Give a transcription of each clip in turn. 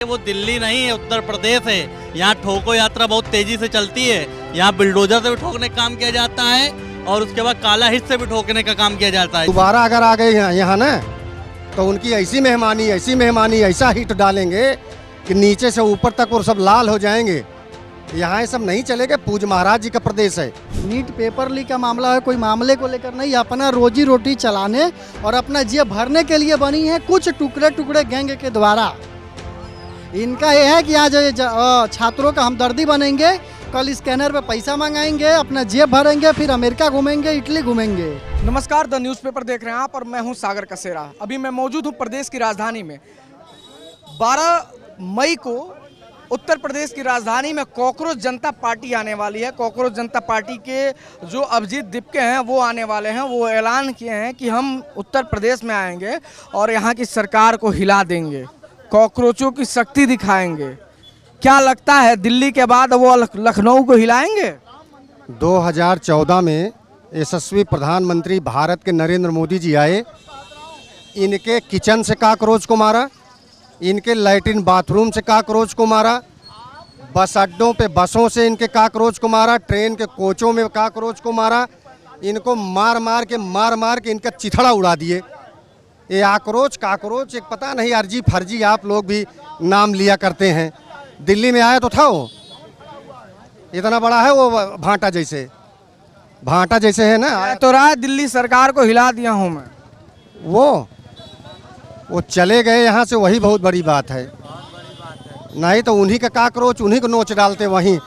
वो दिल्ली नहीं है, उत्तर प्रदेश है। यहाँ ठोको यात्रा बहुत तेजी से चलती है। यहाँ बुलडोजर से भी ठोकने का काम किया जाता है और उसके बाद काला हिट से भी ठोकने का काम किया जाता है। दोबारा अगर आ गए यहाँ ना तो उनकी ऐसी मेहमानी ऐसा हिट डालेंगे कि नीचे से ऊपर तक वो सब लाल हो जाएंगे। यहाँ ये सब नहीं चलेगा। पूज महाराज जी का प्रदेश है। नीट पेपर लीक का मामला है, कोई मामले को लेकर नहीं, अपना रोजी रोटी चलाने और अपना जेब भरने के लिए बनी है कुछ टुकड़े टुकड़े गैंग के द्वारा। इनका यह है कि आज छात्रों का हमदर्दी बनेंगे, कल स्कैनर पे पैसा मंगाएंगे, अपना जेब भरेंगे, फिर अमेरिका घूमेंगे, इटली घूमेंगे। नमस्कार, द न्यूज़पेपर देख रहे हैं आप और मैं हूं सागर कसेरा। अभी मैं मौजूद हूं प्रदेश की राजधानी में। 12 मई को उत्तर प्रदेश की राजधानी में कॉकरोच जनता पार्टी आने वाली है। कॉकरोच जनता पार्टी के जो अभिजीत दीपके हैं वो आने वाले हैं। वो ऐलान किए हैं कि हम उत्तर प्रदेश में आएंगे और यहाँ की सरकार को हिला देंगे, कॉकरोचों की शक्ति दिखाएंगे। क्या लगता है दिल्ली के बाद वो लखनऊ को हिलाएंगे? 2014 में यशस्वी प्रधानमंत्री भारत के नरेंद्र मोदी जी आए। इनके किचन से कॉकरोच को मारा, इनके लैट्रिन बाथरूम से कॉकरोच को मारा, बस अड्डों पे बसों से इनके कॉकरोच को मारा, ट्रेन के कोचों में कॉकरोच को मारा। इनको मार मार के इनका चिथड़ा उड़ा दिए। ये कॉकरोच एक पता नहीं अर्जी फर्जी आप लोग भी नाम लिया करते हैं। दिल्ली में आया तो था वो, इतना बड़ा है वो भांटा जैसे है ना। तो रहा दिल्ली सरकार को हिला दिया हूँ मैं। वो चले गए यहाँ से, वही बहुत बड़ी बात है। नहीं तो उन्हीं का कॉकरोच उन्हीं को नोच डालते, वहीं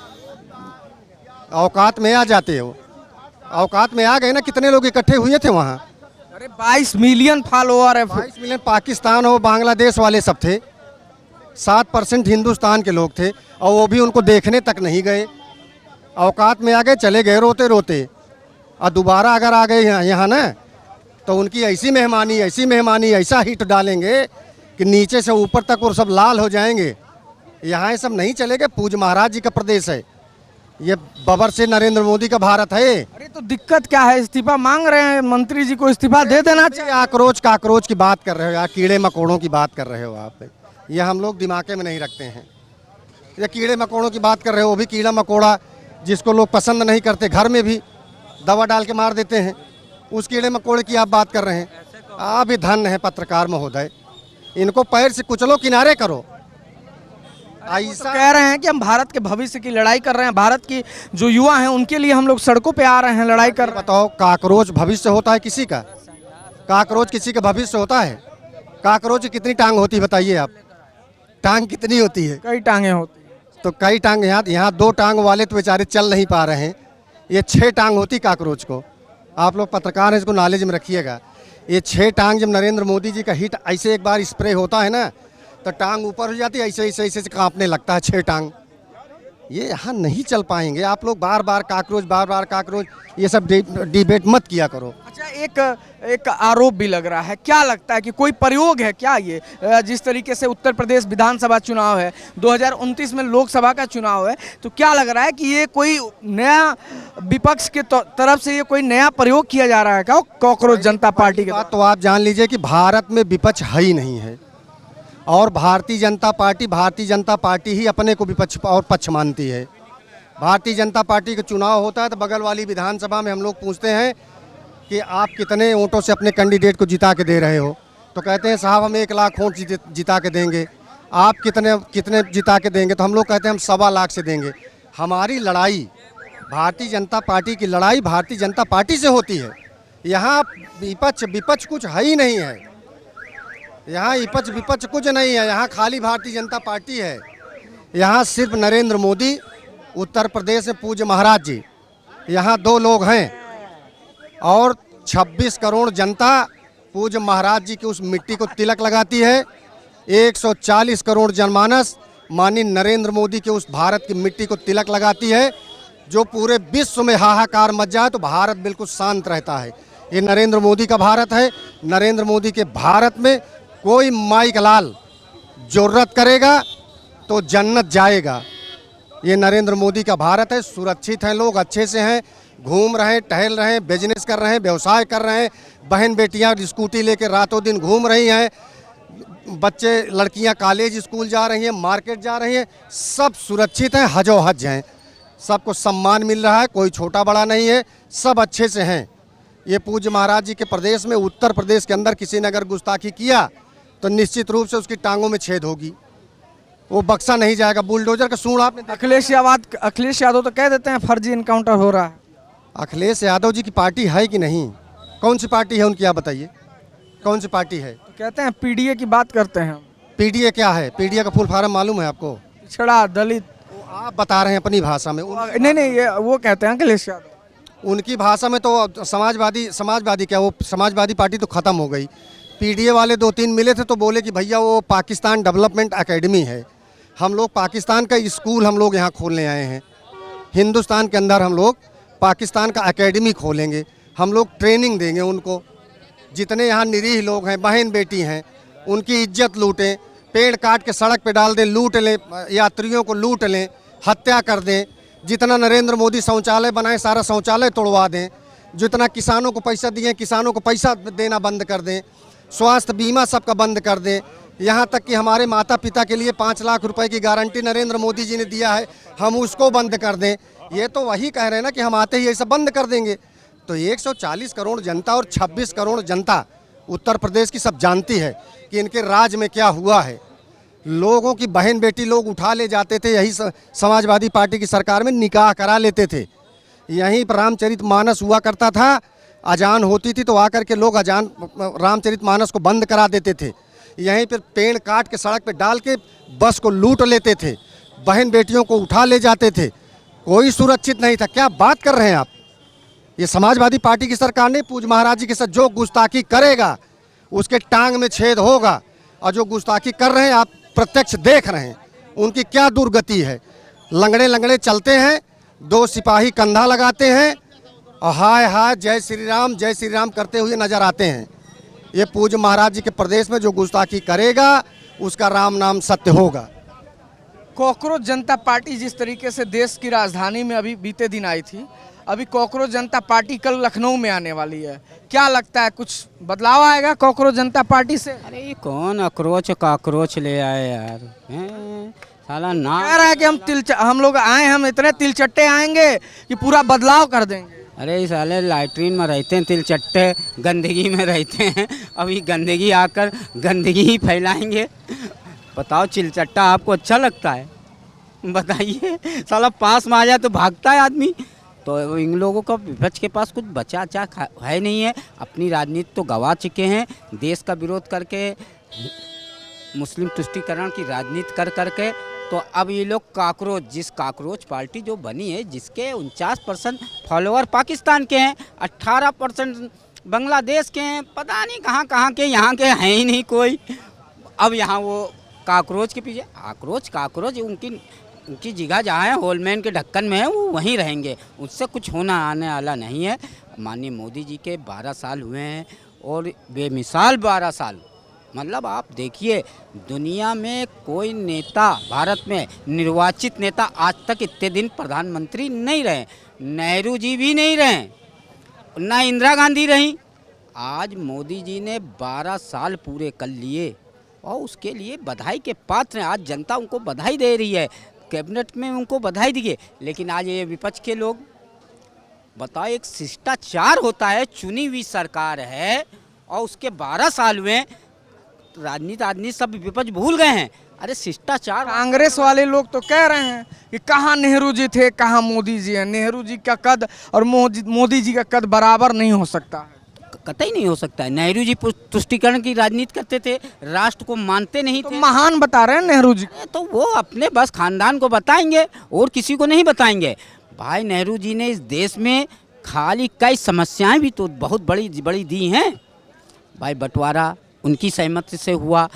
औकात में आ जाते हो। औकात में आ गए ना। कितने लोग इकट्ठे हुए थे वहाँ? अरे 22 मिलियन फॉलोअर है। 22 मिलियन पाकिस्तान और बांग्लादेश वाले सब थे। 7% हिंदुस्तान के लोग थे और वो भी उनको देखने तक नहीं गए। औकात में आ गए, चले गए रोते रोते। और दोबारा अगर आ गए यहाँ ना तो उनकी ऐसी मेहमानी ऐसा हिट डालेंगे कि नीचे से ऊपर तक वो सब लाल हो जाएंगे। यहाँ ये सब नहीं चलेगा। पूज महाराज जी का प्रदेश है। ये बबर से नरेंद्र मोदी का भारत है। अरे तो दिक्कत क्या है? इस्तीफा मांग रहे हैं, मंत्री जी को इस्तीफा दे देना चाहिए। कॉकरोच की बात कर रहे हो या कीड़े मकोड़ों की बात कर रहे हो आप? ये हम लोग दिमाग में नहीं रखते हैं। ये कीड़े मकोड़ों की बात कर रहे हो, वो भी कीड़ा मकोड़ा जिसको लोग पसंद नहीं करते, घर में भी दवा डाल के मार देते हैं। उस कीड़े मकोड़े की आप बात कर रहे हैं। आप भी धन्य है पत्रकार महोदय, इनको पैर से कुचलो, किनारे करो। ऐसा कह रहे हैं कि हम भारत के भविष्य की लड़ाई कर रहे हैं, भारत की जो युवा हैं उनके लिए हम लोग सड़कों पे आ रहे हैं, लड़ाई कर। बताओ, कॉकरोच भविष्य होता है किसी का? कॉकरोच किसी का भविष्य होता है? कॉकरोच की कितनी टांग होती है बताइए आप? टांग कितनी होती है? कई टांगे होती है। तो कई टांग यहाँ 2 टांग वाले तो बेचारे चल नहीं पा रहे हैं। ये 6 टांग होती कॉकरोच को। आप लोग पत्रकार हैं, इसको नॉलेज में रखिएगा। ये 6 टांग जब नरेंद्र मोदी जी का हिट ऐसे एक बार स्प्रे होता है ना तो टांग ऊपर हो जाती है, ऐसे कांपने लगता है 6 टांग। ये यहाँ नहीं चल पाएंगे। आप लोग बार बार कॉकरोच ये सब डिबेट मत किया करो। अच्छा, एक आरोप भी लग रहा है। क्या लगता है कि कोई प्रयोग है क्या ये? जिस तरीके से उत्तर प्रदेश विधानसभा चुनाव है, 2029 में लोकसभा का चुनाव है, तो क्या लग रहा है कि ये कोई नया विपक्ष के तरफ से ये कोई नया प्रयोग किया जा रहा है क्या कॉकरोच जनता पार्टी के? तो आप जान लीजिए कि भारत में विपक्ष है ही नहीं है और भारतीय जनता पार्टी ही अपने को विपक्ष और पक्ष मानती है। भारतीय जनता पार्टी का चुनाव होता है तो बगल वाली विधानसभा में हम लोग पूछते हैं कि आप कितने वोटों से अपने कैंडिडेट को जिता के दे रहे हो, तो कहते हैं साहब हम 1 लाख वोट जिता के देंगे। आप कितने जिता के देंगे? तो हम लोग कहते हैं हम 1.25 लाख से देंगे। हमारी लड़ाई, भारतीय जनता पार्टी की लड़ाई भारतीय जनता पार्टी से होती है। यहाँ विपक्ष कुछ है ही नहीं है। यहाँ विपक्ष कुछ नहीं है। यहाँ खाली भारतीय जनता पार्टी है। यहाँ सिर्फ नरेंद्र मोदी, उत्तर प्रदेश में पूज्य महाराज जी, यहाँ 2 लोग हैं और 26 करोड़ जनता पूज्य महाराज जी की उस मिट्टी को तिलक लगाती है। 140 करोड़ जनमानस माननीय नरेंद्र मोदी के उस भारत की मिट्टी को तिलक लगाती है। जो पूरे विश्व में हाहाकार मच जाए तो भारत बिल्कुल शांत रहता है। ये नरेंद्र मोदी का भारत है। नरेंद्र मोदी के भारत में कोई माई का लाल जरूरत करेगा तो जन्नत जाएगा। ये नरेंद्र मोदी का भारत है। सुरक्षित हैं लोग, अच्छे से हैं, घूम रहे हैं, टहल रहे हैं, बिजनेस कर रहे हैं, व्यवसाय कर रहे हैं। बहन बेटियां स्कूटी लेकर रातों दिन घूम रही हैं। बच्चे लड़कियां कॉलेज स्कूल जा रही हैं, मार्केट जा रही हैं, सब सुरक्षित हैं, हजो हज हैं, सबको सम्मान मिल रहा है, कोई छोटा बड़ा नहीं है, सब अच्छे से हैं। ये पूज्य महाराज जी के प्रदेश में, उत्तर प्रदेश के अंदर किसी ने अगर गुस्ताखी किया तो निश्चित रूप से उसकी टांगों में छेद होगी, वो बक्सा नहीं जाएगा। बुलडोजर का सूंड आपने अखिलेश यादव तो कह देते हैं फर्जी इनकाउंटर हो रहा है। अखिलेश यादव जी की पार्टी है कि नहीं? कौन सी पार्टी है उनकी, आप बताइए कौन सी पार्टी है? तो कहते हैं पीडीए की बात करते हैं। पीडीए क्या है? पीडीए का फुल फॉर्म मालूम है आपको? पिछड़ा दलित। वो आप बता रहे हैं अपनी भाषा में, नहीं ये वो कहते हैं अखिलेश यादव। उनकी भाषा में तो समाजवादी क्या, वो समाजवादी पार्टी तो ख़त्म हो गई। पीडीए वाले 2-3 मिले थे तो बोले कि भैया वो पाकिस्तान डेवलपमेंट एकेडमी है, हम लोग पाकिस्तान का स्कूल हम लोग यहाँ खोलने आए हैं, हिंदुस्तान के अंदर हम लोग पाकिस्तान का एकेडमी खोलेंगे, हम लोग ट्रेनिंग देंगे उनको। जितने यहाँ निरीह लोग हैं, बहन बेटी हैं, उनकी इज्जत लूटें, पेड़ काट के सड़क पे डाल दें, लूट लें, यात्रियों को लूट लें, हत्या कर दें। जितना नरेंद्र मोदी शौचालय बनाए सारा शौचालय तोड़वा दें, जितना किसानों को पैसा दिए किसानों को पैसा देना बंद कर दें, स्वास्थ्य बीमा सबका बंद कर दें। यहाँ तक कि हमारे माता पिता के लिए 5 लाख रुपए की गारंटी नरेंद्र मोदी जी ने दिया है, हम उसको बंद कर दें। ये तो वही कह रहे हैं ना कि हम आते ही ये सब बंद कर देंगे। तो 140 करोड़ जनता और 26 करोड़ जनता उत्तर प्रदेश की सब जानती है कि इनके राज में क्या हुआ है। लोगों की बहन बेटी लोग उठा ले जाते थे, यही समाजवादी पार्टी की सरकार में निकाह करा लेते थे। यहीं पर रामचरितमानस हुआ करता था, अजान होती थी तो आकर के लोग अजान रामचरितमानस को बंद करा देते थे। यहीं पर पेड़ काट के सड़क पे डाल के बस को लूट लेते थे, बहन बेटियों को उठा ले जाते थे, कोई सुरक्षित नहीं था। क्या बात कर रहे हैं आप? ये समाजवादी पार्टी की सरकार ने पूज्य महाराज जी के साथ जो गुस्ताखी करेगा उसके टांग में छेद होगा। और जो गुस्ताखी कर रहे हैं आप प्रत्यक्ष देख रहे हैं उनकी क्या दुर्गति है। लंगड़े लंगड़े चलते हैं, 2 सिपाही कंधा लगाते हैं और हाय हाय जय श्री राम करते हुए नजर आते हैं। ये पूज्य महाराज जी के प्रदेश में जो गुस्ताखी करेगा उसका राम नाम सत्य होगा। कॉकरोच जनता पार्टी जिस तरीके से देश की राजधानी में अभी बीते दिन आई थी, अभी कॉकरोच जनता पार्टी कल लखनऊ में आने वाली है। क्या लगता है कुछ बदलाव आएगा कॉकरोच जनता पार्टी से? अरे ये कौन अखरोच काकरोच ले आए यार, साला ना कह रहा है कि हम लोग आए, हम इतने तिलचट्टे आएंगे कि पूरा बदलाव कर देंगे। अरे ये साले लैट्रीन में रहते हैं तिलचट्टे, गंदगी में रहते हैं, अभी गंदगी आकर गंदगी ही फैलाएंगे। बताओ चिलचट्टा आपको अच्छा लगता है? बताइए, साला पास में आ जाए तो भागता है आदमी। तो इन लोगों का विपक्ष के पास कुछ बचा अच्छा है नहीं है, अपनी राजनीति तो गंवा चुके हैं, देश का विरोध करके, मुस्लिम तुष्टीकरण की राजनीति कर करके। तो अब ये लोग जिस काकरोच पार्टी जो बनी है, जिसके 49% फॉलोअर पाकिस्तान के हैं, 18% बांग्लादेश के हैं, पता नहीं कहाँ कहाँ के, यहाँ के हैं ही नहीं कोई। अब यहाँ वो काकरोच के पीछे काकरोच उनकी जगह जहाँ है होलमैन के ढक्कन में है, वो वहीं रहेंगे, उससे कुछ होना आने वाला नहीं है। माननीय मोदी जी के 12 साल हुए हैं और बेमिसाल 12 साल, मतलब आप देखिए दुनिया में कोई नेता, भारत में निर्वाचित नेता आज तक इतने दिन प्रधानमंत्री नहीं रहे, नेहरू जी भी नहीं रहे, ना इंदिरा गांधी रही। आज मोदी जी ने 12 साल पूरे कर लिए और उसके लिए बधाई के पात्र हैं। आज जनता उनको बधाई दे रही है, कैबिनेट में उनको बधाई दिए। लेकिन आज ये विपक्ष के लोग, बताओ, एक शिष्टाचार होता है, चुनी हुई सरकार है और उसके 12 साल हुए, राजनीति सब विपक्ष भूल गए हैं। अरे शिष्टाचार। कांग्रेस वाले लोग तो कह रहे हैं कि कहाँ नेहरू जी थे, कहाँ मोदी जी हैं। नेहरू जी का कद और मोदी जी का कद बराबर नहीं हो सकता है। कतई नहीं हो सकता है। नेहरू जी तुष्टीकरण की राजनीति करते थे, राष्ट्र को मानते नहीं तो थे। महान बता रहे हैं नेहरू जी। तो वो अपने बस खानदान को बताएंगे और किसी को नहीं बताएंगे। भाई नेहरू जी ने इस देश में खाली कई समस्याएं भी तो बहुत बड़ी बड़ी दी हैं। भाई बंटवारा उनकी सहमति से हुआ,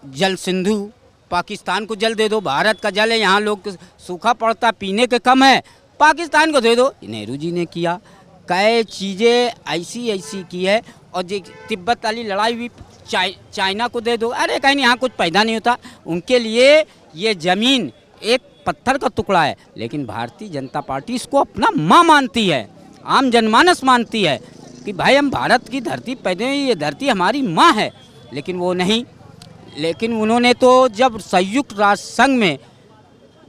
जल सिंधु, पाकिस्तान को जल दे दो, भारत का जल है, यहाँ लोग सूखा पड़ता, पीने के कम है, पाकिस्तान को दे दो, नेहरू जी ने किया। कई चीज़ें ऐसी की है। और जो तिब्बत वाली लड़ाई भी चाइना को दे दो, अरे कहीं नहीं, यहाँ कुछ पैदा नहीं होता। उनके लिए ये ज़मीन एक पत्थर का टुकड़ा है। लेकिन भारतीय जनता पार्टी इसको अपना माँ मानती है, आम जनमानस मानती है कि भाई हम भारत की धरती पैदा हुई, ये धरती हमारी माँ है। लेकिन वो नहीं, लेकिन उन्होंने तो जब संयुक्त राष्ट्र संघ में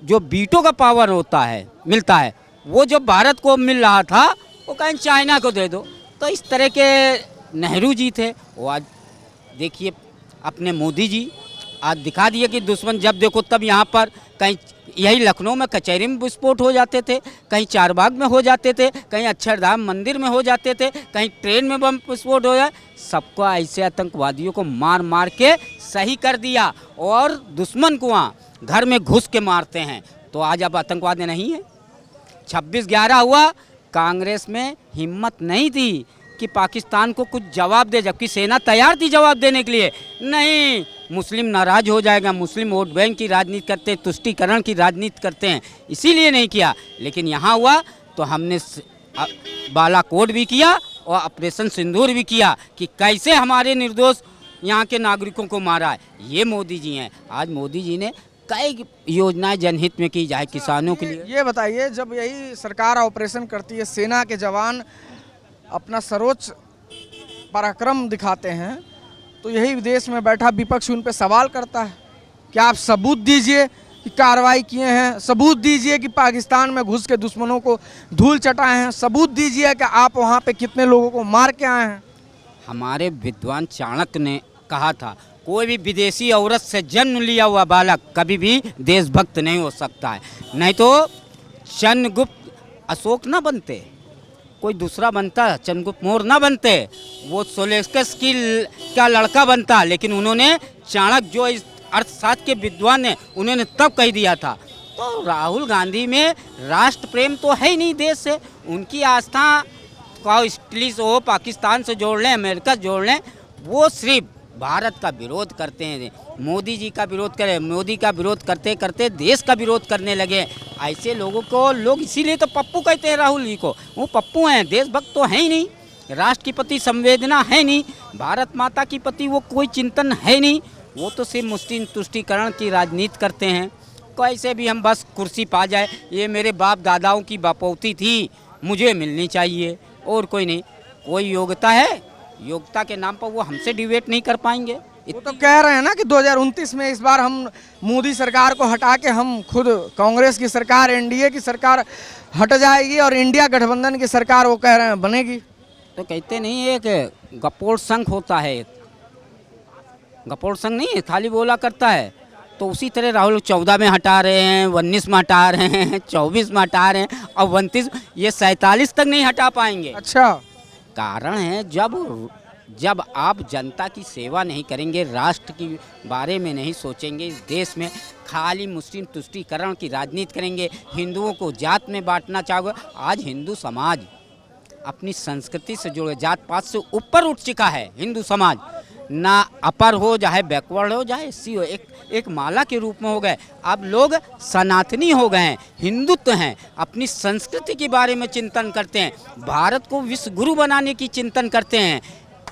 जो वीटो का पावर होता है मिलता है, वो जो भारत को मिल रहा था वो कहीं चाइना को दे दो। तो इस तरह के नेहरू जी थे, वो आज देखिए अपने मोदी जी आज दिखा दिए कि दुश्मन जब देखो तब यहाँ पर कहीं यही लखनऊ में कचहरी में विस्फोट हो जाते थे, कहीं चारबाग में हो जाते थे, कहीं अक्षरधाम मंदिर में हो जाते थे, कहीं ट्रेन में बम विस्फोट हो जाए। सबको ऐसे आतंकवादियों को मार मार के सही कर दिया और दुश्मन को वहाँ घर में घुस के मारते हैं। तो आज अब आतंकवाद नहीं है। 26/11 हुआ, कांग्रेस में हिम्मत नहीं थी कि पाकिस्तान को कुछ जवाब दे, जबकि सेना तैयार थी जवाब देने के लिए। नहीं, मुस्लिम नाराज हो जाएगा, मुस्लिम वोट बैंक की राजनीति करते हैं, तुष्टीकरण की राजनीति करते हैं, इसीलिए नहीं किया। लेकिन यहाँ हुआ तो हमने बालाकोट भी किया और ऑपरेशन सिंदूर भी किया कि कैसे हमारे निर्दोष यहाँ के नागरिकों को मारा है। ये मोदी जी हैं। आज मोदी जी ने कई योजनाएं जनहित में की जाए किसानों के लिए। ये बताइए, जब यही सरकार ऑपरेशन करती है, सेना के जवान अपना सर्वोच्च पराक्रम दिखाते हैं, तो यही विदेश में बैठा विपक्ष उन पे सवाल करता है कि आप सबूत दीजिए कि कार्रवाई किए हैं, सबूत दीजिए कि पाकिस्तान में घुस के दुश्मनों को धूल चटाए हैं, सबूत दीजिए कि आप वहाँ पे कितने लोगों को मार के आए हैं। हमारे विद्वान चाणक्य ने कहा था, कोई भी विदेशी औरत से जन्म लिया हुआ बालक कभी भी देशभक्त नहीं हो सकता है। नहीं तो चंद्रगुप्त अशोक ना बनते, कोई दूसरा बनता, चंद्रगुप्त मौर्य ना बनते, वो सोलेस्कस का लड़का बनता। लेकिन उन्होंने चाणक्य जो इस अर्थशास्त्र के विद्वान हैं, उन्होंने तब कह दिया था। तो राहुल गांधी में राष्ट्र प्रेम तो है ही नहीं देश से। उनकी आस्था का इटली से हो, पाकिस्तान से जोड़ लें, अमेरिका से जोड़ लें, वो सिर्फ भारत का विरोध करते हैं। मोदी जी का विरोध करें, मोदी का विरोध करते करते देश का विरोध करने लगे। ऐसे लोगों को लोग इसीलिए तो पप्पू कहते हैं राहुल जी को। वो पप्पू हैं, देशभक्त तो है ही नहीं, राष्ट्र के प्रति संवेदना है नहीं, भारत माता के प्रति वो कोई चिंतन है नहीं। वो तो सिर्फ मुस्लिम तुष्टीकरण की राजनीति करते हैं। कैसे भी हम बस कुर्सी पा जाए, ये मेरे बाप दादाओं की बपौती थी, मुझे मिलनी चाहिए, और कोई नहीं। कोई योग्यता है, योग्यता के नाम पर वो हमसे डिबेट नहीं कर पाएंगे। वो तो कह रहे हैं ना कि 2029 में इस बार हम मोदी सरकार को हटा के हम खुद कांग्रेस की सरकार, एनडीए की सरकार हट जाएगी और इंडिया गठबंधन की सरकार वो कह रहे हैं बनेगी। तो कहते नहीं है कि गपोड़ संघ होता है, गपोड़ संघ नहीं है, खाली बोला करता है। तो उसी तरह राहुल 14 में हटा रहे हैं, 19 में हटा रहे हैं, 24 में हटा रहे हैं, और 29, ये 47 तक नहीं हटा पाएंगे। अच्छा, कारण है जब आप जनता की सेवा नहीं करेंगे, राष्ट्र के बारे में नहीं सोचेंगे, इस देश में खाली मुस्लिम तुष्टीकरण की राजनीति करेंगे, हिंदुओं को जात में बांटना चाहोगे। आज हिंदू समाज अपनी संस्कृति से जुड़े, जात पात से ऊपर उठ चुका है हिंदू समाज। ना अपर हो, चाहे बैकवर्ड हो, चाहे एससी हो, एक माला के रूप में हो गए। अब लोग सनातनी हो गए हैं, हिंदुत्व हैं, अपनी संस्कृति के बारे में चिंतन करते हैं, भारत को विश्व गुरु बनाने की चिंतन करते हैं।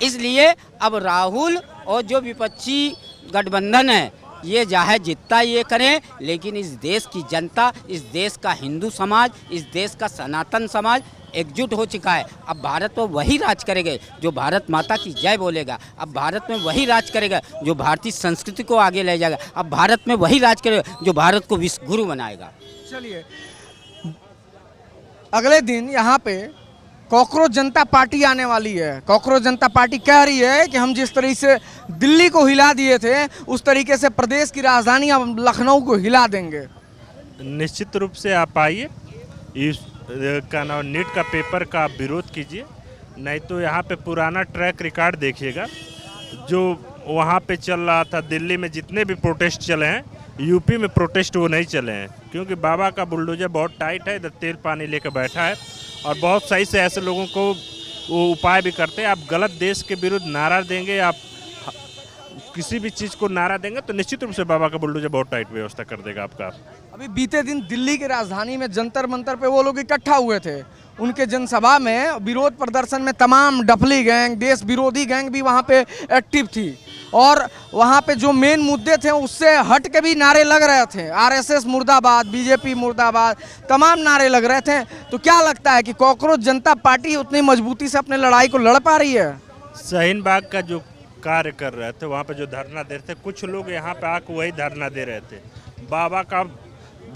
इसलिए अब राहुल और जो विपक्षी गठबंधन है, ये चाहे जितना ये करें, लेकिन इस देश की जनता, इस देश का हिंदू समाज, इस देश का सनातन समाज एकजुट हो चुका है। अब भारत में वही राज करेगा जो भारत माता की जय बोलेगा। अब भारत में वही राज करेगा जो भारतीय संस्कृति को आगे ले जाएगा। अब भारत में वही राज करेगा जो भारत को विश्व गुरु बनाएगा। चलिए, अगले दिन यहाँ पे कॉकरोच जनता पार्टी आने वाली है। कॉकरोच जनता पार्टी कह रही है कि हम जिस तरीके से दिल्ली को हिला दिए थे, उस तरीके से प्रदेश की राजधानी अब लखनऊ को हिला देंगे। निश्चित रूप से आप आइए, इस का नाम नीट का पेपर का आप विरोध कीजिए, नहीं तो यहाँ पे पुराना ट्रैक रिकॉर्ड देखिएगा जो वहाँ पे चल रहा था। दिल्ली में जितने भी प्रोटेस्ट चले हैं, यूपी में प्रोटेस्ट वो नहीं चले हैं, क्योंकि बाबा का बुलडोजर बहुत टाइट है, इधर तेल पानी लेकर बैठा है और बहुत सही से ऐसे लोगों को वो उपाय भी करते हैं। आप गलत देश के विरुद्ध नारा देंगे, आप किसी भी चीज़ को नारा देंगे तो निश्चित रूप से बाबा का बुलडोजर बहुत टाइट व्यवस्था कर देगा आपका। अभी बीते दिन दिल्ली की राजधानी में जंतर मंतर पे वो लोग इकट्ठा हुए थे। उनके जनसभा में विरोध प्रदर्शन में तमाम डफली गैंग, देश विरोधी गैंग भी वहाँ पे एक्टिव थी और वहाँ पे जो मेन मुद्दे थे उससे हट के भी नारे लग रहे थे। आरएसएस मुर्दाबाद, बीजेपी मुर्दाबाद, तमाम नारे लग रहे थे। तो क्या लगता है कि कॉकरोच जनता पार्टी उतनी मजबूती से अपने लड़ाई को लड़ पा रही है? शाहीन बाग का जो कार्य कर रहे थे, वहाँ पे जो धरना दे रहे थे, कुछ लोग यहाँ पे आकर वही धरना दे रहे थे। बाबा का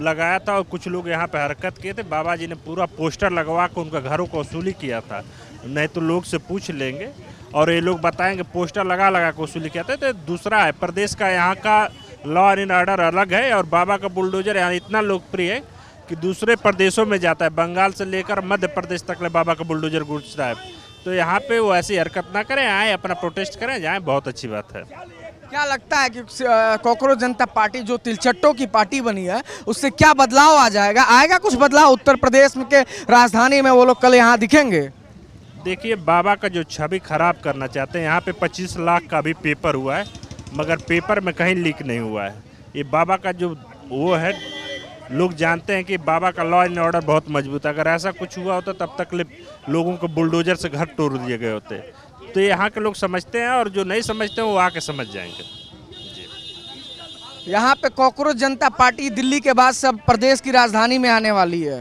लगाया था और कुछ लोग यहाँ पे हरकत किए थे। बाबा जी ने पूरा पोस्टर लगवा कर उनका घरों को वसूली किया था। नहीं तो लोग से पूछ लेंगे और ये लोग बताएंगे पोस्टर लगा लगा कर वसूली किया था। तो दूसरा है, प्रदेश का यहाँ का लॉ एंड ऑर्डर अलग है और बाबा का बुलडोजर यहाँ इतना लोकप्रिय है कि दूसरे प्रदेशों में जाता है। बंगाल से लेकर मध्य प्रदेश तक ले बाबा का बुलडोजर घुसता है। तो यहाँ पे वो ऐसी हरकत ना करें, आए अपना प्रोटेस्ट करें, जाए, बहुत अच्छी बात है। क्या लगता है कि कॉकरोच जनता पार्टी जो तिलचट्टों की पार्टी बनी है उससे क्या बदलाव आ जाएगा? आएगा कुछ बदलाव उत्तर प्रदेश में के राजधानी में? वो लोग कल यहाँ दिखेंगे? देखिए, बाबा का जो छवि खराब करना चाहते हैं, यहाँ पे 25 लाख का भी पेपर हुआ है मगर पेपर में कहीं लीक नहीं हुआ है। ये बाबा का जो वो है, लोग जानते हैं कि बाबा का लॉ एंड ऑर्डर बहुत मजबूत है। अगर ऐसा कुछ हुआ होता तब तक लोगों को बुलडोजर से घर तोड़ दिए गए होते। तो यहाँ के लोग समझते हैं और जो नहीं समझते हैं वो आके समझ जाएंगे। यहाँ पे कॉकरोच जनता पार्टी दिल्ली के बाद सब प्रदेश की राजधानी में आने वाली है।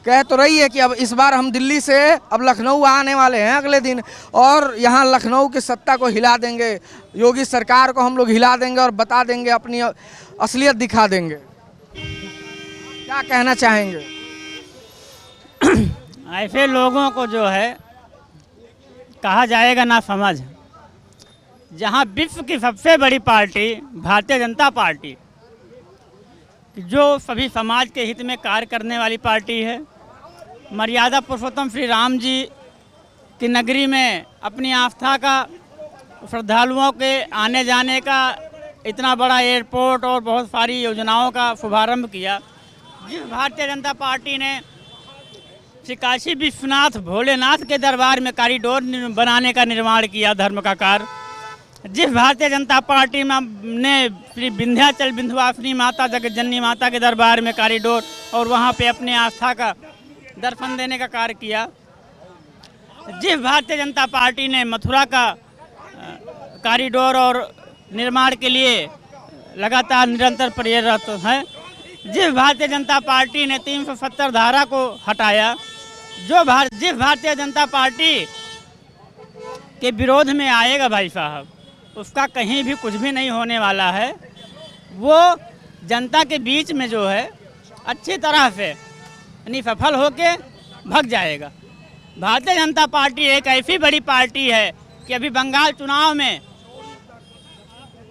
कह तो रही है कि अब इस बार हम दिल्ली से अब लखनऊ आने वाले हैं अगले दिन और यहाँ लखनऊ की सत्ता को हिला देंगे, योगी सरकार को हम लोग हिला देंगे और बता देंगे, अपनी असलियत दिखा देंगे। क्या कहना चाहेंगे? ऐसे लोगों को जो है कहा जाएगा ना समझ। जहां विश्व की सबसे बड़ी पार्टी भारतीय जनता पार्टी, जो सभी समाज के हित में कार्य करने वाली पार्टी है, मर्यादा पुरुषोत्तम श्री राम जी की नगरी में अपनी आस्था का, श्रद्धालुओं के आने जाने का इतना बड़ा एयरपोर्ट और बहुत सारी योजनाओं का शुभारंभ किया। जिस भारतीय जनता पार्टी ने श्री काशी विश्वनाथ भोलेनाथ के दरबार में कॉरिडोर बनाने का निर्माण किया, धर्म का कार्य, जिस भारतीय जनता पार्टी ने श्री विंध्याचल विंध्यवासिनी माता जगतजननी माता के दरबार में कॉरिडोर और वहाँ पे अपने आस्था का दर्शन देने का कार्य किया, जिस भारतीय जनता पार्टी ने मथुरा का कॉरिडोर और निर्माण के लिए लगातार निरंतर प्रयासरत है, जिस भारतीय जनता पार्टी ने 370 धारा को हटाया, जिस भारतीय जनता पार्टी के विरोध में आएगा भाई साहब, उसका कहीं भी कुछ भी नहीं होने वाला है। वो जनता के बीच में जो है अच्छी तरह से यानी सफल होके भग जाएगा। भारतीय जनता पार्टी एक ऐसी बड़ी पार्टी है कि अभी बंगाल चुनाव में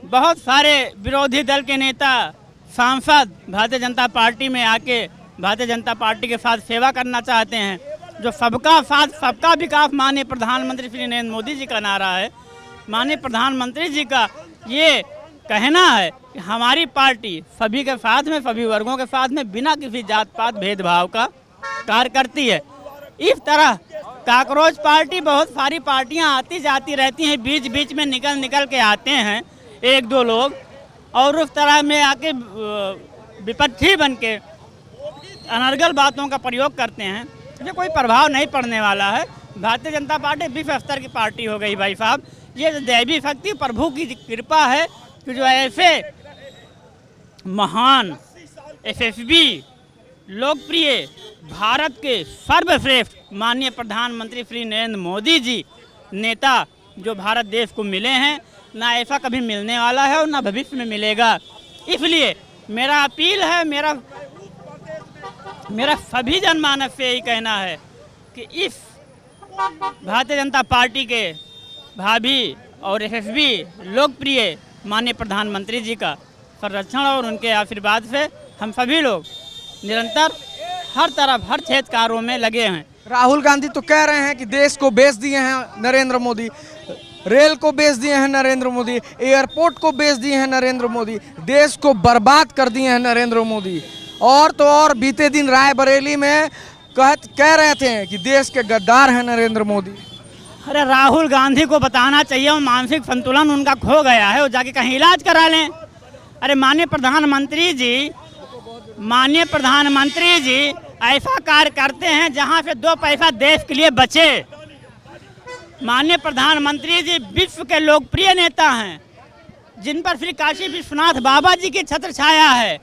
बहुत सारे विरोधी दल के नेता, सांसद भारतीय जनता पार्टी में आके भारतीय जनता पार्टी के साथ सेवा करना चाहते हैं। जो सबका साथ सबका विकास माननीय प्रधानमंत्री श्री नरेंद्र मोदी जी का नारा है, माननीय प्रधानमंत्री जी का ये कहना है कि हमारी पार्टी सभी के साथ में, सभी वर्गों के साथ में, बिना किसी जात पात भेदभाव का कार्य करती है। इस तरह कॉकरोच पार्टी, बहुत सारी पार्टियां आती जाती रहती हैं, बीच बीच में निकल के आते हैं एक दो लोग और उस तरह में आके विपक्षी बन के अनर्गल बातों का प्रयोग करते हैं। ये कोई प्रभाव नहीं पड़ने वाला है। भारतीय जनता पार्टी विश्व स्तर की पार्टी हो गई भाई साहब। ये दैवी शक्ति, प्रभु की कृपा है कि जो ऐसे महान यशस्वी लोकप्रिय भारत के सर्वश्रेष्ठ माननीय प्रधानमंत्री श्री नरेंद्र मोदी जी नेता जो भारत देश को मिले हैं, ना ऐसा कभी मिलने वाला है और ना भविष्य में मिलेगा। इसलिए मेरा अपील है, मेरा सभी जनमानस से यही कहना है कि इस भारतीय जनता पार्टी के भावी और यशस्वी लोकप्रिय माननीय प्रधानमंत्री जी का संरक्षण और उनके आशीर्वाद से हम सभी लोग निरंतर हर तरफ, हर क्षेत्र कार्यों में लगे हैं। राहुल गांधी तो कह रहे हैं कि देश को बेच दिए हैं नरेंद्र मोदी, रेल को बेच दिए हैं नरेंद्र मोदी, एयरपोर्ट को बेच दिए हैं नरेंद्र मोदी, देश को बर्बाद कर दिए हैं नरेंद्र मोदी। और तो और बीते दिन रायबरेली में कह रहे थे कि देश के गद्दार हैं नरेंद्र मोदी। अरे राहुल गांधी को बताना चाहिए वो मानसिक संतुलन उनका खो गया है, वो जाके कहीं इलाज करा लें। अरे माननीय प्रधानमंत्री जी ऐसा कार्य करते हैं जहां से 2 पैसा देश के लिए बचे। माननीय प्रधानमंत्री जी विश्व के लोकप्रिय नेता हैं जिन पर श्री काशी विश्वनाथ बाबा जी की छत्र छाया है।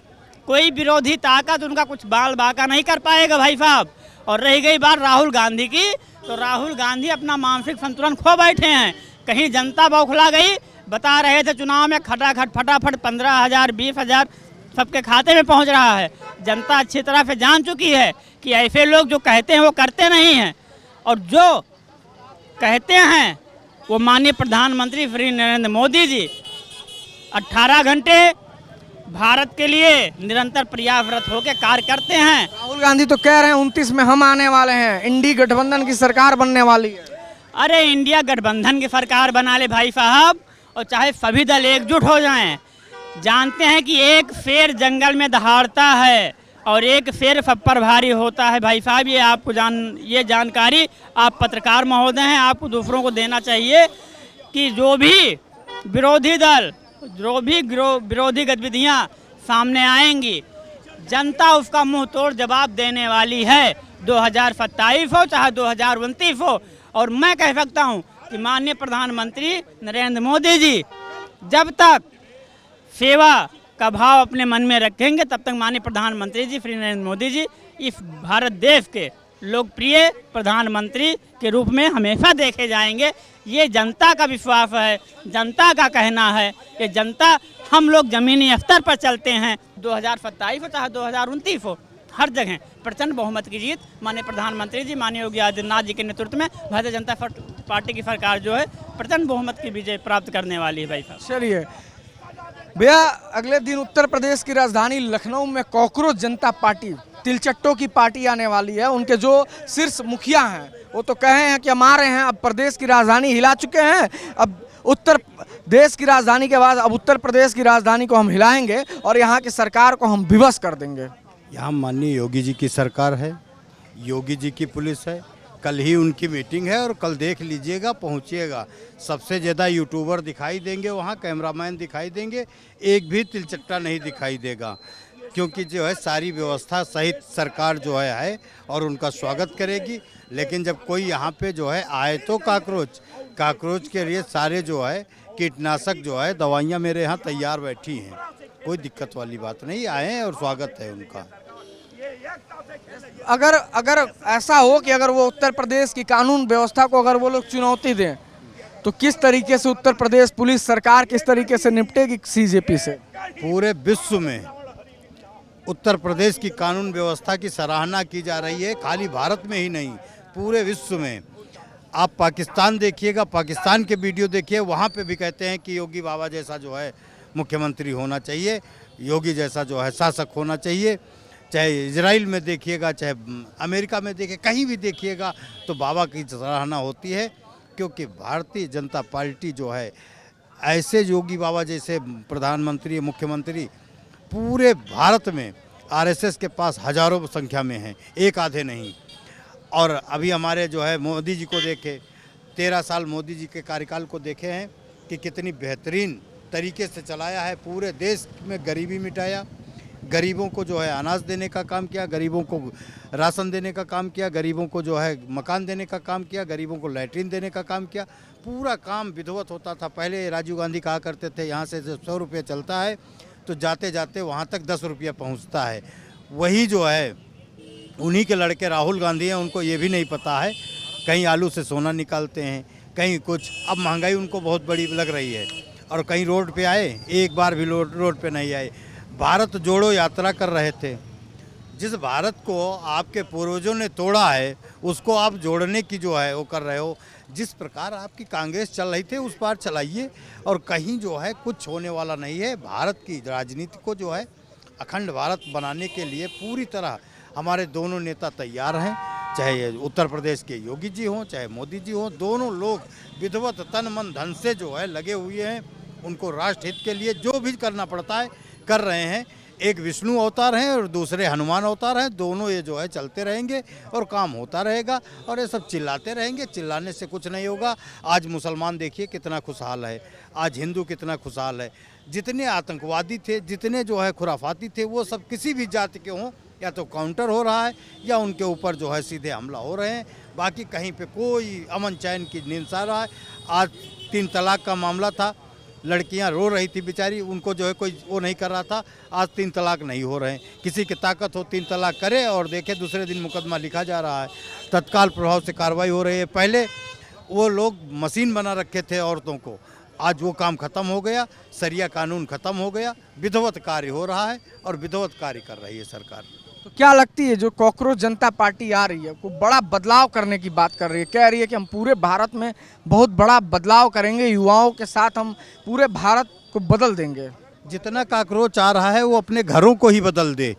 कोई विरोधी ताकत उनका कुछ बाल बाका नहीं कर पाएगा भाई साहब। और रही गई बात राहुल गांधी की, तो राहुल गांधी अपना मानसिक संतुलन खो बैठे हैं। कहीं जनता बौखला गई। बता रहे थे चुनाव में खटाखट फटाफट 15,000 20,000 सबके खाते में पहुंच रहा है। जनता अच्छी तरह से जान चुकी है कि ऐसे लोग जो कहते हैं वो करते नहीं हैं, और जो कहते हैं वो माननीय प्रधानमंत्री श्री नरेंद्र मोदी जी 18 घंटे भारत के लिए निरंतर प्रयासरत होकर कार्य करते हैं। राहुल गांधी तो कह रहे हैं 29 में हम आने वाले हैं, इंडी गठबंधन की सरकार बनने वाली है। अरे इंडिया गठबंधन की सरकार बना ले भाई साहब, और चाहे सभी दल एकजुट हो जाएं। जानते हैं कि एक शेर जंगल में दहाड़ता है और एक शेर सब पर भारी होता है। भाई साहब ये आपको ये जानकारी आप पत्रकार महोदय हैं, आपको दूसरों को देना चाहिए कि जो भी विरोधी दल, जो भी विरोधी गतिविधियां सामने आएंगी, जनता उसका मुंह तोड़ जवाब देने वाली है। 2027 हो चाहे 2029 हो। और मैं कह सकता हूं कि माननीय प्रधानमंत्री नरेंद्र मोदी जी जब तक सेवा का भाव अपने मन में रखेंगे, तब तक माननीय प्रधानमंत्री जी श्री नरेंद्र मोदी जी इस भारत देश के लोकप्रिय प्रधानमंत्री के रूप में हमेशा देखे जाएंगे। ये जनता का विश्वास है, जनता का कहना है। ये जनता, हम लोग जमीनी स्तर पर चलते हैं। 2027 हो चाहे 2029 हो, हर जगह प्रचंड बहुमत की जीत माननीय प्रधानमंत्री जी, माननीय योगी आदित्यनाथ जी के नेतृत्व में भारतीय जनता पार्टी की सरकार जो है प्रचंड बहुमत की विजय प्राप्त करने वाली है। भाई साहब चलिए भैया, अगले दिन उत्तर प्रदेश की राजधानी लखनऊ में कॉकरोच जनता पार्टी, तिलचट्टों की पार्टी आने वाली है। उनके जो शीर्ष मुखिया हैं वो तो कहे हैं कि हम आ रहे हैं, अब प्रदेश की राजधानी हिला चुके हैं, अब उत्तर देश की राजधानी के बाद अब उत्तर प्रदेश की राजधानी को हम हिलाएंगे और यहाँ की सरकार को हम विवश कर देंगे। यहाँ माननीय योगी जी की सरकार है, योगी जी की पुलिस है। कल ही उनकी मीटिंग है और कल देख लीजिएगा, पहुँचिएगा। सबसे ज़्यादा यूट्यूबर दिखाई देंगे वहाँ, कैमरामैन दिखाई देंगे, एक भी तिलचट्टा नहीं दिखाई देगा, क्योंकि जो है सारी व्यवस्था सहित सरकार जो है और उनका स्वागत करेगी। लेकिन जब कोई यहाँ पे जो है आए तो काकरोच के लिए सारे जो है कीटनाशक जो है दवाइयाँ मेरे यहाँ तैयार बैठी हैं, कोई दिक्कत वाली बात नहीं, आए हैं और स्वागत है उनका। अगर ऐसा हो कि अगर वो उत्तर प्रदेश की कानून व्यवस्था को अगर वो लोग चुनौती दें, तो किस तरीके से उत्तर प्रदेश पुलिस सरकार किस तरीके से निपटेगी सीजेपी से? पूरे विश्व में उत्तर प्रदेश की कानून व्यवस्था की सराहना की जा रही है, खाली भारत में ही नहीं पूरे विश्व में। आप पाकिस्तान देखिएगा, पाकिस्तान के वीडियो देखिए, वहाँ पे भी कहते हैं कि योगी बाबा जैसा जो है मुख्यमंत्री होना चाहिए, योगी जैसा जो है शासक होना चाहिए। चाहे इजराइल में देखिएगा, चाहे अमेरिका में देखिए, कहीं भी देखिएगा तो बाबा की सराहना होती है, क्योंकि भारतीय जनता पार्टी जो है ऐसे योगी बाबा जैसे प्रधानमंत्री मुख्यमंत्री पूरे भारत में आरएसएस के पास हजारों संख्या में हैं, एक आधे नहीं। और अभी हमारे जो है मोदी जी को देखे, 13 साल मोदी जी के कार्यकाल को देखे हैं कि कितनी बेहतरीन तरीके से चलाया है, पूरे देश में गरीबी मिटाया, गरीबों को जो है अनाज देने का काम किया, गरीबों को राशन देने का काम किया, गरीबों को जो है मकान देने का काम किया, गरीबों को लैट्रिन देने का काम किया। पूरा काम विधिवत होता था। पहले राजीव गांधी कहा करते थे यहाँ से 100 रुपये चलता है तो जाते जाते वहाँ तक 10 रुपया पहुँचता है। वही जो है उन्हीं के लड़के राहुल गांधी हैं, उनको ये भी नहीं पता है, कहीं आलू से सोना निकालते हैं, कहीं कुछ। अब महंगाई उनको बहुत बड़ी लग रही है और कहीं रोड पे आए, एक बार भी रोड पे नहीं आए। भारत जोड़ो यात्रा कर रहे थे, जिस भारत को आपके पूर्वजों ने तोड़ा है उसको आप जोड़ने की जो है वो कर रहे हो। जिस प्रकार आपकी कांग्रेस चल रही थी उस बार चलाइए, और कहीं जो है कुछ होने वाला नहीं है। भारत की राजनीति को जो है अखंड भारत बनाने के लिए पूरी तरह हमारे दोनों नेता तैयार हैं, चाहे उत्तर प्रदेश के योगी जी हों चाहे मोदी जी हों, दोनों लोग विधिवत तन मन धन से जो है लगे हुए हैं। उनको राष्ट्र हित के लिए जो भी करना पड़ता है कर रहे हैं। एक विष्णु अवतार हैं और दूसरे हनुमान अवतार हैं, दोनों ये जो है चलते रहेंगे और काम होता रहेगा। और ये सब चिल्लाते रहेंगे, चिल्लाने से कुछ नहीं होगा। आज मुसलमान देखिए कितना खुशहाल है, आज हिंदू कितना खुशहाल है। जितने आतंकवादी थे, जितने जो है खुराफाती थे, वो सब किसी भी जाति के हों, या तो काउंटर हो रहा है या उनके ऊपर जो है सीधे हमला हो रहे हैं। बाकी कहीं पे कोई अमन चैन की नींद सा रहा है। आज 3 तलाक का मामला था, लड़कियां रो रही थी बेचारी, उनको जो है कोई वो नहीं कर रहा था। आज 3 तलाक नहीं हो रहे हैं। किसी की ताकत हो 3 तलाक करे और देखे दूसरे दिन मुकदमा लिखा जा रहा है, तत्काल प्रभाव से कार्रवाई हो रही है। पहले वो लोग मशीन बना रखे थे औरतों को, आज वो काम खत्म हो गया, सरिया कानून खत्म हो गया, विधिवत कार्य हो रहा है और विधिवत कार्य कर रही है सरकार। तो क्या लगती है जो कॉकरोच जनता पार्टी आ रही है को बड़ा बदलाव करने की बात कर रही है, कह रही है कि हम पूरे भारत में बहुत बड़ा बदलाव करेंगे, युवाओं के साथ हम पूरे भारत को बदल देंगे। जितना काकरोच आ रहा है वो अपने घरों को ही बदल दे।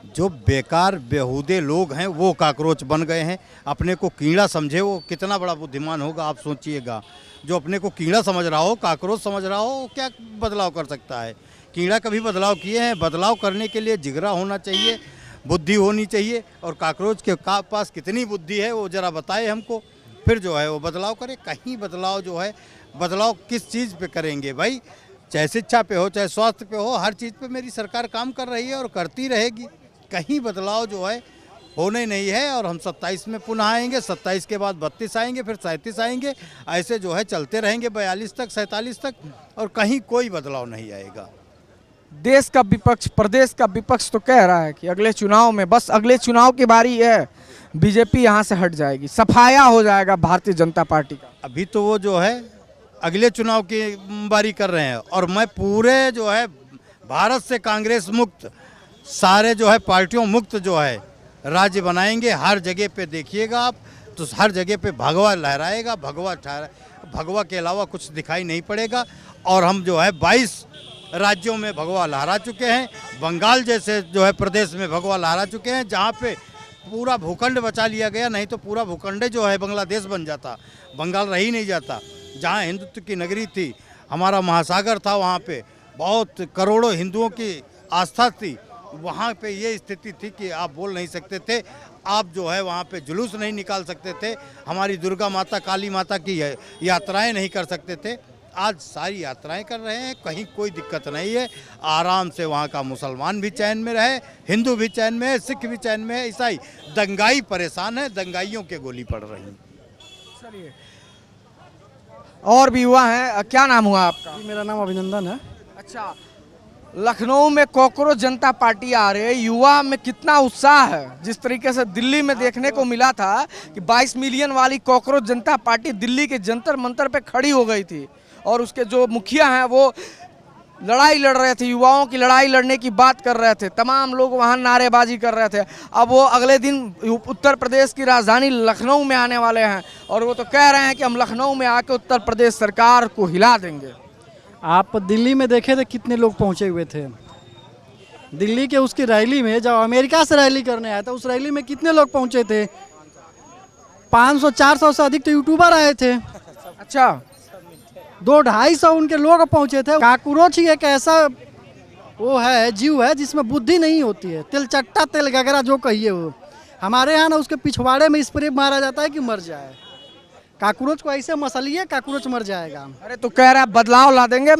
जो बेकार बेहूदे लोग हैं वो काकरोच बन गए हैं, अपने को कीड़ा समझे, वो कितना बड़ा बुद्धिमान होगा आप सोचिएगा। जो अपने को कीड़ा समझ रहा हो, काकरोच समझ रहा हो, क्या बदलाव कर सकता है? कीड़ा कभी बदलाव किए हैं? बदलाव करने के लिए जिगरा होना चाहिए, बुद्धि होनी चाहिए, और काकरोच के पास कितनी बुद्धि है वो ज़रा बताए हमको, फिर जो है वो बदलाव करे। कहीं बदलाव जो है, बदलाव किस चीज़ पे करेंगे भाई? चाहे शिक्षा पे हो, चाहे स्वास्थ्य पे हो, हर चीज़ पे मेरी सरकार काम कर रही है और करती रहेगी। कहीं बदलाव जो है होने नहीं है। और हम 27 में पुनः आएंगे, 27 के बाद 32 आएंगे, फिर 37 आएंगे, ऐसे जो है चलते रहेंगे 42 तक, 47 तक, और कहीं कोई बदलाव नहीं आएगा। देश का विपक्ष, प्रदेश का विपक्ष तो कह रहा है कि अगले चुनाव में, बस अगले चुनाव की बारी है, बीजेपी यहाँ से हट जाएगी, सफाया हो जाएगा भारतीय जनता पार्टी का। अभी तो वो जो है अगले चुनाव की बारी कर रहे हैं, और मैं पूरे जो है भारत से कांग्रेस मुक्त, सारे जो है पार्टियों मुक्त जो है राज्य बनाएंगे। हर जगह पे देखिएगा आप तो हर जगह पे भगवा लहराएगा, भगवा के अलावा कुछ दिखाई नहीं पड़ेगा। और हम जो है 22 राज्यों में भगवा लहरा चुके हैं, बंगाल जैसे जो है प्रदेश में भगवा लहरा चुके हैं, जहाँ पे पूरा भूखंड बचा लिया गया, नहीं तो पूरा भूखंड जो है बांग्लादेश बन जाता, बंगाल रह ही नहीं जाता। जहाँ हिंदुत्व की नगरी थी, हमारा महासागर था, वहाँ पे बहुत करोड़ों हिंदुओं की आस्था थी, वहाँ पे ये स्थिति थी कि आप बोल नहीं सकते थे, आप जो है वहाँ पे जुलूस नहीं निकाल सकते थे, हमारी दुर्गा माता, काली माता की यात्राएं नहीं कर सकते थे। आज सारी यात्राएं कर रहे हैं, कहीं कोई दिक्कत नहीं है, आराम से वहाँ का मुसलमान भी चैन में रहे, हिंदू भी चैन में है, सिख भी चैन में है, ईसाई। दंगाई परेशान है, दंगाइयों के गोली पड़ रही है। चलिए, और भी युवा हैं, क्या नाम हुआ आपका? मेरा नाम अभिनंदन है। अच्छा, लखनऊ में कॉकरोच जनता पार्टी आ रही है, युवा में कितना उत्साह है। जिस तरीके से दिल्ली में देखने को मिला था कि 22 मिलियन वाली कॉकरोच जनता पार्टी दिल्ली के जंतर मंतर पे खड़ी हो गई थी, और उसके जो मुखिया हैं वो लड़ाई लड़ रहे थे, युवाओं की लड़ाई लड़ने की बात कर रहे थे, तमाम लोग वहाँ नारेबाजी कर रहे थे। अब वो अगले दिन उत्तर प्रदेश की राजधानी लखनऊ में आने वाले हैं, और वो तो कह रहे हैं कि हम लखनऊ में आके उत्तर प्रदेश सरकार को हिला देंगे। आप दिल्ली में देखे थे कितने लोग पहुंचे हुए थे? दिल्ली के उसकी रैली में, जब अमेरिका से रैली करने आया था, उस रैली में कितने लोग पहुंचे थे? 500-400 से अधिक तो यूट्यूबर आए थे। अच्छा, 200-250 उनके लोग पहुंचे थे। काकरोच ही एक ऐसा वो है, जीव है जिसमें बुद्धि नहीं होती है, तिलचट्टा तिल गगरा जो कहिए वो। हमारे यहाँ ना उसके पिछवाड़े में स्प्रे मारा जाता है कि मर जाए। काकरोच को ऐसे मसलिए, काकरोच मर जाएगा। अरे तो कह रहा है बदलाव ला देंगे,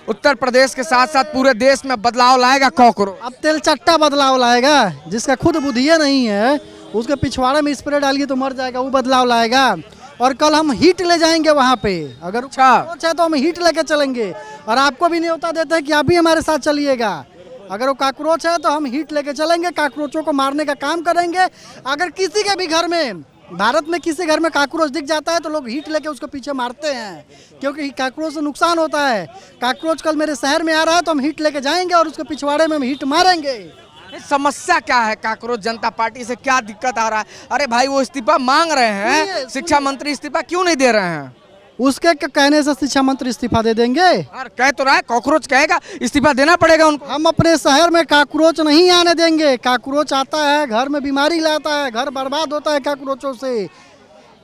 उत्तर प्रदेश के साथ साथ पूरे देश में बदलाव लाएगा कॉकरोच। अब तिलचट्टा बदलाव लाएगा, जिसका खुद बुद्धिया नहीं है, उसके पिछवाड़े में स्प्रे डालिए तो मर जाएगा, वो बदलाव लाएगा। और कल हम हीट ले जाएंगे वहाँ पे, अगर काकरोच है तो हम हीट लेके चलेंगे, और आपको भी न्योता देते हैं कि आप भी हमारे साथ चलिएगा। अगर वो काकरोच है तो हम हीट लेके चलेंगे, काकरोचों को मारने का काम करेंगे। अगर किसी के भी घर में, भारत में किसी घर में काकरोच दिख जाता है तो लोग हीट लेके उसको पीछे मारते हैं, क्योंकि काकरोच से नुकसान होता है। काकरोच कल मेरे शहर में आ रहा है तो हम हीट लेके जाएंगे और उसके पिछवाड़े में हम हीट मारेंगे। समस्या क्या है? काकरोच जनता पार्टी से क्या दिक्कत आ रहा है? अरे भाई, वो इस्तीफा मांग रहे हैं, शिक्षा मंत्री इस्तीफा क्यों नहीं दे रहे हैं? उसके कहने से शिक्षा मंत्री इस्तीफा दे देंगे? और कह तो रहा है, कॉकरोच कहेगा इस्तीफा देना पड़ेगा उनको। हम अपने शहर में काकरोच नहीं आने देंगे। काकरोच आता है, घर में बीमारी लाता है, घर बर्बाद होता है काकरोचों से।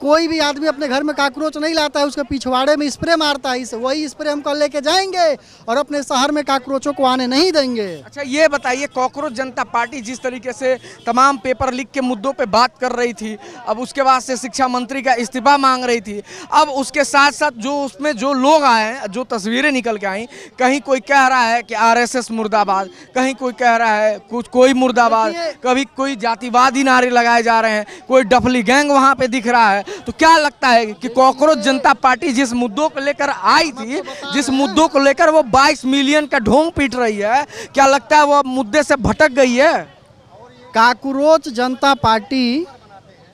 कोई भी आदमी अपने घर में काकरोच नहीं लाता है, उसके पिछवाड़े में स्प्रे मारता है। इसे वही स्प्रे हम कल लेके जाएंगे और अपने शहर में काकरोचों को आने नहीं देंगे। अच्छा, ये बताइए, कॉकरोच जनता पार्टी जिस तरीके से तमाम पेपर लीक के मुद्दों पे बात कर रही थी, अब उसके बाद से शिक्षा मंत्री का इस्तीफा मांग रही थी, अब उसके साथ साथ जो उसमें जो लोग आए, जो तस्वीरें निकल के आई, कहीं कोई कह रहा है कि RSS मुर्दाबाद, कहीं कोई कह रहा है कुछ कोई मुर्दाबाद, कभी कोई जातिवादी नारे लगाए जा रहे हैं, कोई डफली गैंग वहाँ पे दिख रहा है। तो क्या लगता है कि कॉकरोच जनता पार्टी जिस मुद्दों को लेकर आई थी, जिस मुद्दों को लेकर वो 22 मिलियन का ढोंग पीट रही है, क्या लगता है वो मुद्दे से भटक गई है? काकरोच जनता पार्टी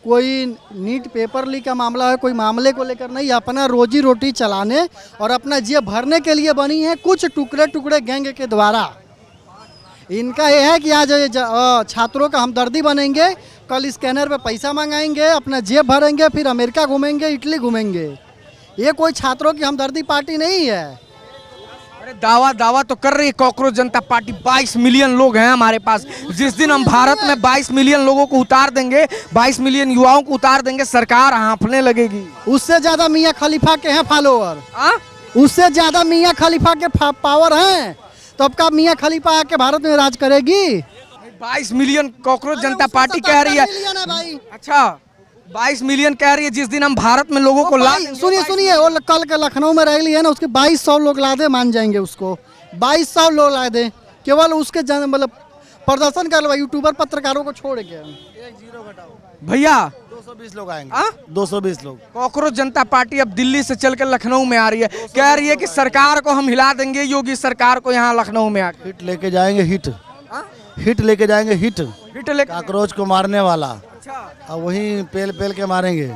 कोई नीट पेपर लीक का मामला है, कोई मामले को लेकर नहीं, अपना रोजी रोटी चलाने और अपना जेब भरने के लिए बनी है कुछ टुकड़े टुकड़े गैंग के द्वारा। इनका ये है कि आज छात्रों का हमदर्दी बनेंगे, कल स्कैनर पे पैसा मंगाएंगे, अपना जेब भरेंगे, फिर अमेरिका घूमेंगे, इटली घूमेंगे। ये कोई छात्रों की हमदर्दी पार्टी नहीं है। अरे दावा तो कर रही है कॉकरोच जनता पार्टी। 22 मिलियन लोग हैं हमारे पास। जिस दिन हम भारत में 22 मिलियन लोगों को उतार देंगे, 22 मिलियन युवाओं को उतार देंगे, सरकार हाँफने लगेगी। उससे ज्यादा मियाँ खलीफा के हैं फॉलोअर, उससे ज्यादा मियाँ खलीफा के पावर हैं। तो अब का मियाँ खलीफा आके भारत में राज करेगी? 22 मिलियन कॉकरोच जनता पार्टी कह रही है। भाई अच्छा 22 मिलियन कह रही है। जिस दिन हम भारत में लोगों को ला सुनिए वो कल के लखनऊ में रैली है ना, उसके 2200 लोग ला दे, मान जाएंगे उसको। 2200 लोग ला दे, केवल उसके मतलब प्रदर्शन कर लो, यूट्यूबर पत्रकारों को छोड़ के। भैया 220 लोग आएंगे। 220 लोग। कॉकरोच जनता पार्टी अब दिल्ली से चलकर लखनऊ में आ रही है, कह रही है कि सरकार को हम हिला देंगे, योगी सरकार को यहाँ लखनऊ में आके हिट लेके जाएंगे, हिट लेके जाएंगे, हिट लेके काकरोच को मारने वाला। अच्छा और वहीं पेल के मारेंगे।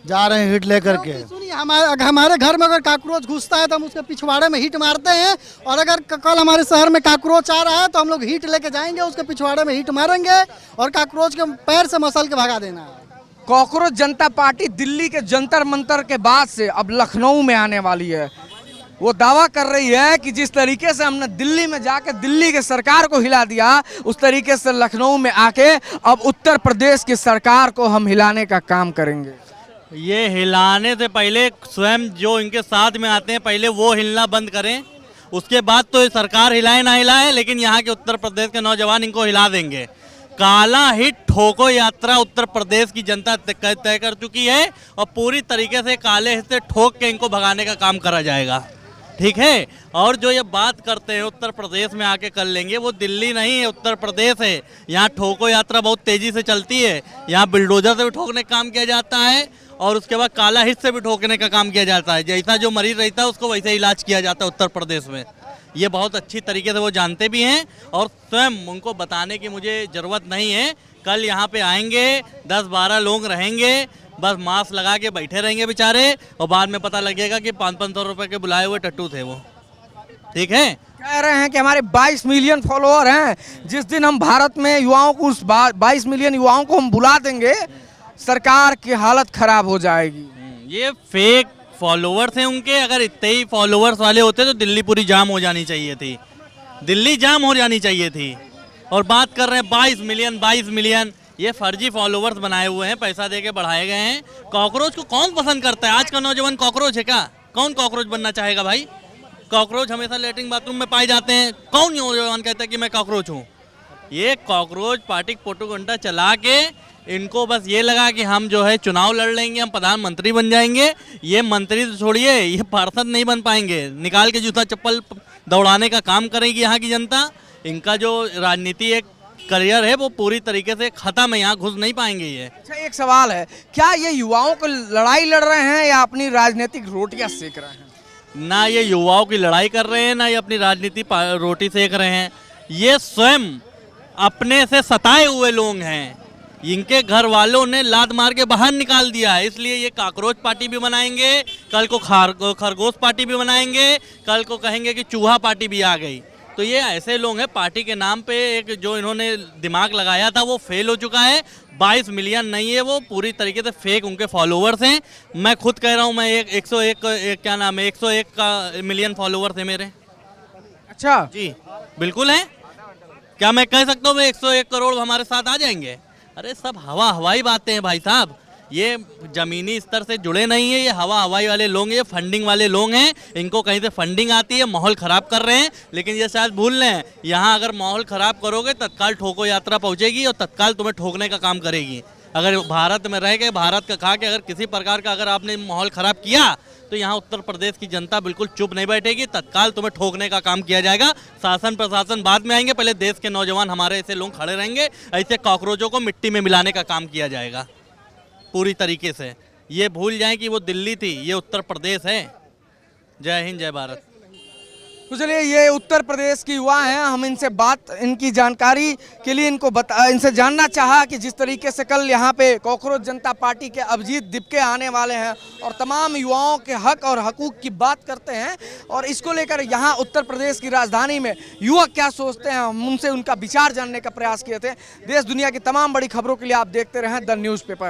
जा रहे हैं हिट लेकर के। सुनिए हमारे घर में अगर काकरोच घुसता है तो हम उसके पिछवाड़े में हिट मारते हैं, और अगर कल हमारे शहर में काकरोच आ रहा है तो हम लोग हिट लेके जाएंगे, उसके पिछवाड़े में हिट मारेंगे और काकरोच के पैर से मसल के भगा देना। कॉकरोच जनता पार्टी दिल्ली के जंतर मंतर के बाद से अब लखनऊ में आने वाली है। वो दावा कर रही है कि जिस तरीके से हमने दिल्ली में जाके दिल्ली के सरकार को हिला दिया, उस तरीके से लखनऊ में आके अब उत्तर प्रदेश की सरकार को हम हिलाने का काम करेंगे। ये हिलाने से पहले स्वयं जो इनके साथ में आते हैं पहले वो हिलना बंद करें, उसके बाद तो सरकार हिलाए ना हिलाए, लेकिन यहाँ के उत्तर प्रदेश के नौजवान इनको हिला देंगे। काला हिट ठोको यात्रा उत्तर प्रदेश की जनता तय कर चुकी है और पूरी तरीके से काले हिट से ठोक के इनको भगाने का काम करा जाएगा। ठीक है। और जो ये बात करते हैं उत्तर प्रदेश में आके कर लेंगे, वो दिल्ली नहीं है, उत्तर प्रदेश है। यहाँ ठोको यात्रा बहुत तेजी से चलती है। यहाँ बिल्डोजर से भी ठोकने का काम किया जाता है और उसके बाद काला हिट से भी ठोकने का काम किया जाता है। जैसा जो मरीज रहता है उसको वैसे इलाज किया जाता है उत्तर प्रदेश में। ये बहुत अच्छी तरीके से वो जानते भी हैं और स्वयं उनको बताने की मुझे ज़रूरत नहीं है। कल यहाँ पे आएंगे, 10-12 लोग रहेंगे, बस मास्क लगा के बैठे रहेंगे बेचारे, और बाद में पता लगेगा कि 500-500 रुपए के बुलाए हुए टट्टू थे वो। ठीक है। कह रहे हैं कि हमारे 22 मिलियन फॉलोअर हैं। जिस दिन हम भारत में युवाओं को, उस 22 मिलियन युवाओं को हम बुला देंगे, सरकार की हालत खराब हो जाएगी। ये फेक फॉलोवर्स हैं उनके। अगर इतने ही फॉलोवर्स वाले होते तो दिल्ली पूरी जाम हो जानी चाहिए थी, दिल्ली जाम हो जानी चाहिए थी। और बात कर रहे हैं 22 मिलियन, ये फर्जी फॉलोवर्स बनाए हुए हैं, पैसा दे के बढ़ाए गए हैं। कॉकरोच को कौन पसंद करता है? आज का नौजवान कॉकरोच है क्या? कौन कॉकरोच बनना चाहेगा भाई? कॉकरोच हमेशा लेटरिन बाथरूम में पाए जाते हैं। कौन नौजवान कहता है कि मैं कॉकरोच हूँ? ये कॉकरोच पार्टी प्रोपेगेंडा चला के इनको बस ये लगा कि हम जो है चुनाव लड़ लेंगे, हम प्रधानमंत्री बन जाएंगे। ये मंत्री तो छोड़िए, ये पार्षद नहीं बन पाएंगे। निकाल के जूता चप्पल दौड़ाने का काम करेगी यहाँ की जनता। इनका जो राजनीति एक करियर है वो पूरी तरीके से खत्म है, यहाँ घुस नहीं पाएंगे ये। अच्छा एक सवाल है, क्या ये युवाओं को लड़ाई लड़ रहे हैं या अपनी राजनीतिक रोटियां सेक रहे हैं? ना ये युवाओं की लड़ाई कर रहे हैं, ना ये अपनी राजनीति रोटी सेक रहे हैं। ये स्वयं अपने से सताए हुए लोग हैं। इनके घर वालों ने लात मार के बाहर निकाल दिया है, इसलिए ये काकरोच पार्टी भी बनाएंगे, कल को खरगोश पार्टी भी बनाएंगे, कल को कहेंगे कि चूहा पार्टी भी आ गई। तो ये ऐसे लोग हैं, पार्टी के नाम पे एक जो इन्होंने दिमाग लगाया था वो फेल हो चुका है। 22 मिलियन नहीं है, वो पूरी तरीके से फेक उनके फॉलोवर्स हैं। मैं खुद कह रहा हूँ, मैं 101 मिलियन फॉलोवर्स है मेरे। अच्छा जी बिल्कुल है। क्या मैं कह सकता हूँ मैं 101 करोड़ हमारे साथ आ जाएंगे? अरे सब हवाई बातें हैं भाई साहब। ये जमीनी स्तर से जुड़े नहीं है, ये हवाई वाले लोग हैं, ये फंडिंग वाले लोग हैं। इनको कहीं से फंडिंग आती है, माहौल ख़राब कर रहे हैं। लेकिन ये शायद भूल रहे हैं, यहाँ अगर माहौल ख़राब करोगे तत्काल ठोको यात्रा पहुँचेगी और तत्काल तुम्हें ठोकने का काम करेगी। अगर भारत में रह के, भारत का खा के अगर किसी प्रकार का अगर आपने माहौल ख़राब किया तो यहाँ उत्तर प्रदेश की जनता बिल्कुल चुप नहीं बैठेगी, तत्काल तुम्हें ठोकने का काम किया जाएगा। शासन प्रशासन बाद में आएंगे, पहले देश के नौजवान हमारे ऐसे लोग खड़े रहेंगे। ऐसे कॉकरोचों को मिट्टी में मिलाने का काम किया जाएगा पूरी तरीके से। ये भूल जाएं कि वो दिल्ली थी, ये उत्तर प्रदेश है। जय हिंद, जय भारत। तो चलिए, ये उत्तर प्रदेश की युवा हैं, हम इनसे बात, इनकी जानकारी के लिए इनसे जानना चाहा कि जिस तरीके से कल यहाँ पे कॉकरोच जनता पार्टी के अभिजीत दीपके आने वाले हैं और तमाम युवाओं के हक और हकूक की बात करते हैं, और इसको लेकर यहाँ उत्तर प्रदेश की राजधानी में युवा क्या सोचते हैं, हम उनसे उनका विचार जानने का प्रयास किए थे। देश दुनिया की तमाम बड़ी खबरों के लिए आप देखते रहें द न्यूज़पेपर।